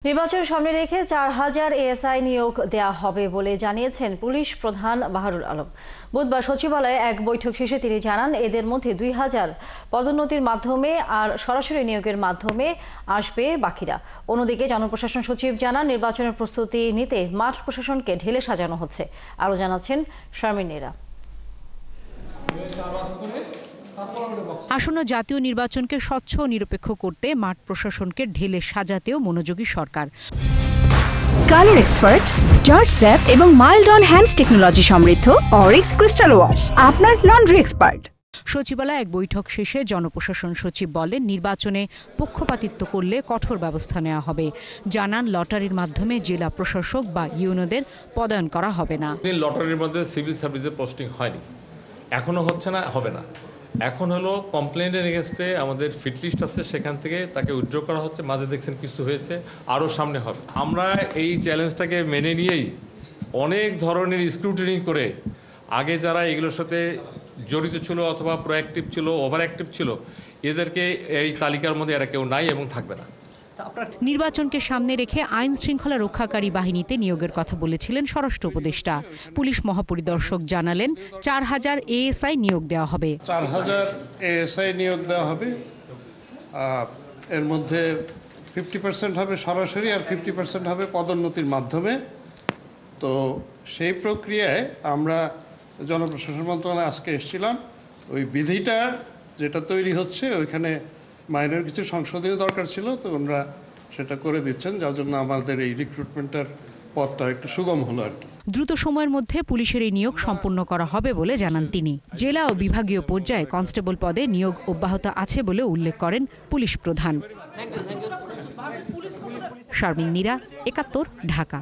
নির্বাচন সামনে রেখে ৪,০০০ এএসআই নিয়োগ দেয়া হবে বলে জানিয়েছেন পুলিশ প্রধান বাহারুল আলম। বুধবার সচিবালয়ে এক বৈঠক শেষে তিনি জানান, এদের মধ্যে ২,০০০ পদোন্নতির মাধ্যমে আর সরাসরি নিয়োগের মাধ্যমে আসবে বাকিরা। অন্যদিকে জনপ্রশাসন সচিব জানান, নির্বাচনের প্রস্তুতি নিতে মাঠ প্রশাসনকে ঢেলে সাজানো হচ্ছে। আরও জানাচ্ছেন শারমিন নীরা। আসন্ন জাতীয় নির্বাচনকে স্বচ্ছ ও নিরপেক্ষ করতে মাঠ প্রশাসনকে ঢেলে সাজাতেও মনোযোগী সরকার। কালার এক্সপার্ট, জর্জ স্যাপ এবং মাইল্ড অন হ্যান্ডস টেকনোলজি সমৃদ্ধ অরিক্স ক্রিস্টাল ওয়াশ আপনার লন্ড্রি এক্সপার্ট। সচিবালয়ে এক বৈঠক শেষে জনপ্রশাসন সচিব বলেন, নির্বাচনে পক্ষপাতিত্ব করলে কঠোর ব্যবস্থা নেওয়া হবে। জানান, লটারির মাধ্যমে জেলা প্রশাসক বা ইউনোদের পদায়ন করা হবে না। লটারির মধ্যে সিভিল সার্ভিসের পোস্টিং হয়নি, এখনো হচ্ছে না, হবে না। এখন হলো কমপ্লেনের এগেনস্টে আমাদের ফিটলিস্ট আছে, সেখান থেকে তাকে উইথড্র করা হচ্ছে। মাঝে দেখছেন কিছু হয়েছে, আরও সামনে হবে। আমরা এই চ্যালেঞ্জটাকে মেনে নিয়েই অনেক ধরনের স্ক্রুটিনি করে আগে যারা এগুলোর সাথে জড়িত ছিল অথবা প্রোঅ্যাক্টিভ ছিল, ওভার অ্যাক্টিভ ছিল, এদেরকে এই তালিকার মধ্যে এরা কেউ নাই এবং থাকবে না। নির্বাচনকে সামনে রেখে আইন শৃঙ্খলা রক্ষাকারী বাহিনীতে নিয়োগের কথা বলেছিলেন স্বরাষ্ট্র উপদেষ্টা। পুলিশ মহাপরিদর্শক জানালেন, ৪,০০০ এএসআই নিয়োগ দেওয়া হবে। ৪,০০০ এএসআই নিয়োগ দেওয়া হবে। এর মধ্যে 50% হবে সরাসরি আর 50% হবে পদোন্নতির মাধ্যমে। তো সেই প্রক্রিয়ায় আমরা জনপ্রশাসন মন্ত্রণালয়ে আজকে এসেছিলাম। ওই বিধিটা যেটা তৈরি হচ্ছে, ওইখানে মাইনর কিছু সংশোধনী দরকার ছিল, তো ওনারা সেটা করে দিচ্ছেন, যার জন্য আমাদের এই রিক্রুটমেন্টের পথটা একটু সুগম হলো আর কি। দ্রুত সময়ের মধ্যে পুলিশের এই নিয়োগ সম্পূর্ণ করা হবে বলে জানান তিনি। জেলা ও বিভাগীয় পর্যায়ে কনস্টেবল পদে নিয়োগ অব্যাহত আছে বলে উল্লেখ করেন পুলিশ প্রধান। শারমিন নীরা, ৭১, ঢাকা।